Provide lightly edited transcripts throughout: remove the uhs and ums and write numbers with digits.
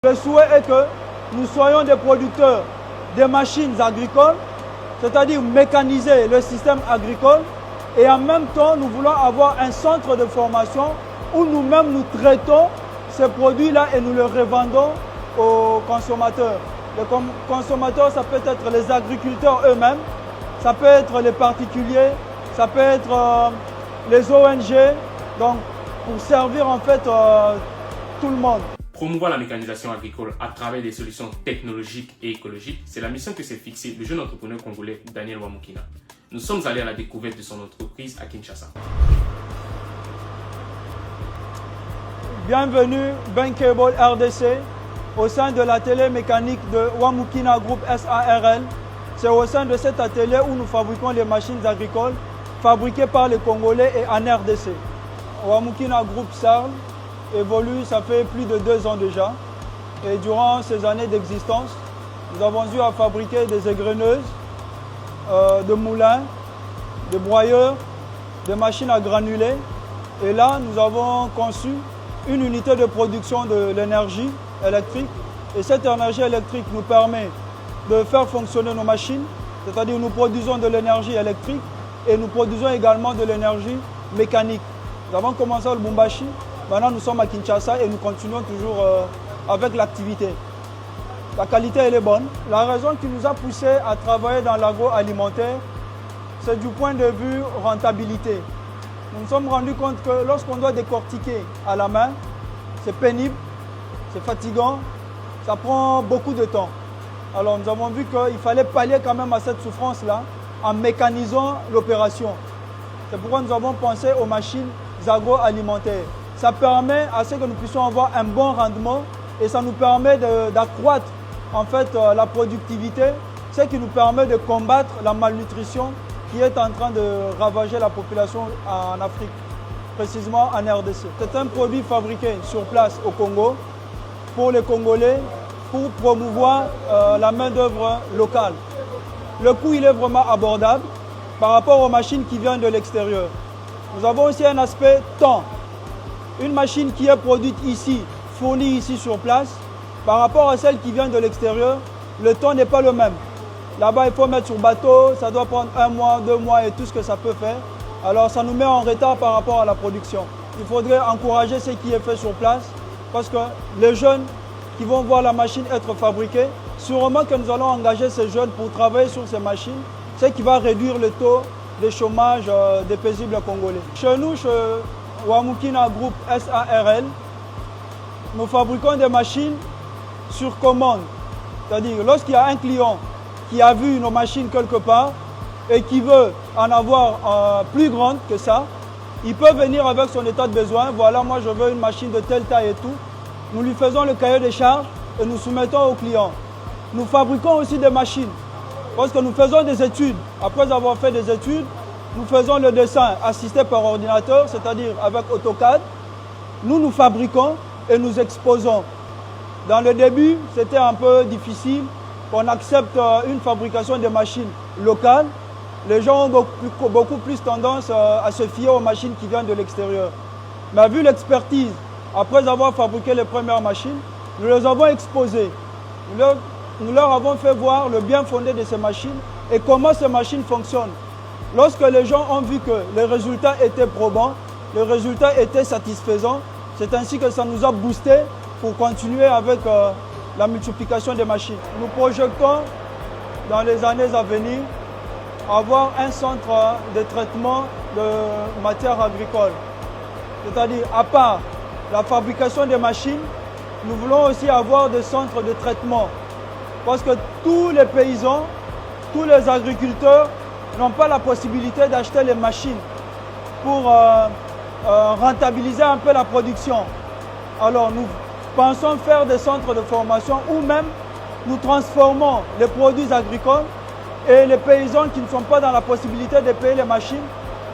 Le souhait est que nous soyons des producteurs de machines agricoles, c'est-à-dire mécaniser le système agricole, et en même temps nous voulons avoir un centre de formation où nous-mêmes nous traitons ces produits-là et nous les revendons aux consommateurs. Les consommateurs, ça peut être les agriculteurs eux-mêmes, ça peut être les particuliers, ça peut être les ONG, donc pour servir en fait tout le monde. Promouvoir la mécanisation agricole à travers des solutions technologiques et écologiques, c'est la mission que s'est fixée le jeune entrepreneur congolais Daniel Wamukina. Nous sommes allés à la découverte de son entreprise à Kinshasa. Bienvenue Bankable RDC au sein de l'atelier mécanique de Wamukina Group SARL. C'est au sein de cet atelier où nous fabriquons les machines agricoles fabriquées par les Congolais et en RDC. Wamukina Group SARL évolue, ça fait plus de 2 ans déjà. Et durant ces années d'existence, nous avons eu à fabriquer des égreneuses, de moulins, des broyeurs, des machines à granulés. Et là, nous avons conçu une unité de production de l'énergie électrique. Et cette énergie électrique nous permet de faire fonctionner nos machines, c'est-à-dire nous produisons de l'énergie électrique et nous produisons également de l'énergie mécanique. Nous avons commencé à Lubumbashi, maintenant nous sommes à Kinshasa et nous continuons toujours avec l'activité. La qualité elle est bonne. La raison qui nous a poussé à travailler dans l'agroalimentaire, c'est du point de vue rentabilité. Nous nous sommes rendus compte que lorsqu'on doit décortiquer à la main, c'est pénible, c'est fatigant, ça prend beaucoup de temps. Alors nous avons vu qu'il fallait pallier quand même à cette souffrance-là en mécanisant l'opération. C'est pourquoi nous avons pensé aux machines agroalimentaires. Ça permet à ce que nous puissions avoir un bon rendement et ça nous permet d'accroître en fait la productivité, ce qui nous permet de combattre la malnutrition qui est en train de ravager la population en Afrique, précisément en RDC. C'est un produit fabriqué sur place au Congo pour les Congolais, pour promouvoir la main-d'œuvre locale. Le coût il est vraiment abordable par rapport aux machines qui viennent de l'extérieur. Nous avons aussi un aspect temps. Une machine qui est produite ici, fournie ici sur place, par rapport à celle qui vient de l'extérieur, le temps n'est pas le même. Là-bas, il faut mettre sur bateau, ça doit prendre 1 mois, 2 mois et tout ce que ça peut faire. Alors ça nous met en retard par rapport à la production. Il faudrait encourager ce qui est fait sur place parce que les jeunes qui vont voir la machine être fabriquée, sûrement que nous allons engager ces jeunes pour travailler sur ces machines, ce qui va réduire le taux de chômage des paisibles congolais. Chez nous, chez Wamukina Group SARL, nous fabriquons des machines sur commande. C'est-à-dire, lorsqu'il y a un client qui a vu nos machines quelque part et qui veut en avoir plus grande que ça, il peut venir avec son état de besoin. Voilà, moi je veux une machine de telle taille et tout. Nous lui faisons le cahier des charges et nous soumettons au client. Nous fabriquons aussi des machines parce que nous faisons des études. Après avoir fait des études, nous faisons le dessin assisté par ordinateur, c'est-à-dire avec AutoCAD. Nous fabriquons et nous exposons. Dans le début, c'était un peu difficile qu'on accepte une fabrication de machines locales. Les gens ont beaucoup plus tendance à se fier aux machines qui viennent de l'extérieur. Mais vu l'expertise, après avoir fabriqué les premières machines, nous les avons exposées. Nous leur avons fait voir le bien fondé de ces machines et comment ces machines fonctionnent. Lorsque les gens ont vu que les résultats étaient probants, les résultats étaient satisfaisants, c'est ainsi que ça nous a boosté pour continuer avec la multiplication des machines. Nous projetons dans les années à venir avoir un centre de traitement de matières agricoles. C'est-à-dire, à part la fabrication des machines, nous voulons aussi avoir des centres de traitement. Parce que tous les paysans, tous les agriculteurs n'ont pas la possibilité d'acheter les machines pour rentabiliser un peu la production. Alors nous pensons faire des centres de formation où même nous transformons les produits agricoles et les paysans qui ne sont pas dans la possibilité de payer les machines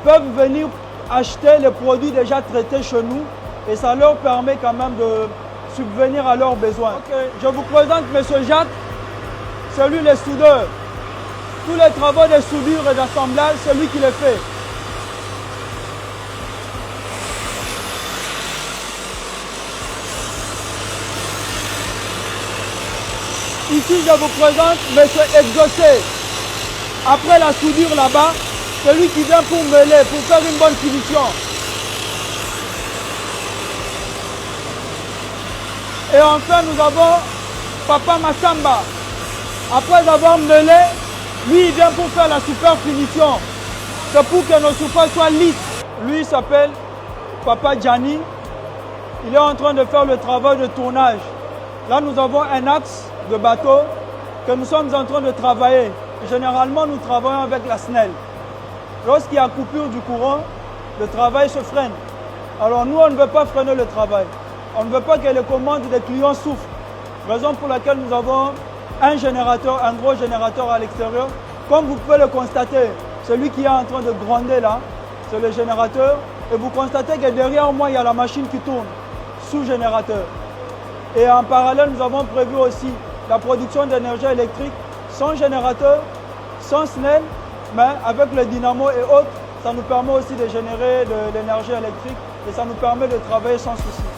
peuvent venir acheter les produits déjà traités chez nous et ça leur permet quand même de subvenir à leurs besoins. Okay. Je vous présente M. Jacques, c'est lui le soudeur. Tous les travaux de soudure et d'assemblage, c'est lui qui les fait. Ici, je vous présente M. Exaucé. Après la soudure là-bas, celui qui vient pour mêler, pour faire une bonne finition. Et enfin, nous avons Papa Massamba. Après avoir mêlé, lui, il vient pour faire la super finition. C'est pour que nos surfaces soient lisses. Lui, il s'appelle Papa Gianni. Il est en train de faire le travail de tournage. Là, nous avons un axe de bateau que nous sommes en train de travailler. Généralement, nous travaillons avec la SNEL. Lorsqu'il y a coupure du courant, le travail se freine. Alors nous, on ne veut pas freiner le travail. On ne veut pas que les commandes des clients souffrent. Raison pour laquelle nous avons un générateur, un gros générateur à l'extérieur. Comme vous pouvez le constater, celui qui est en train de gronder là, c'est le générateur. Et vous constatez que derrière moi, il y a la machine qui tourne, sous générateur. Et en parallèle, nous avons prévu aussi la production d'énergie électrique sans générateur, sans SNEL, mais avec le dynamo et autres, ça nous permet aussi de générer de l'énergie électrique et ça nous permet de travailler sans souci.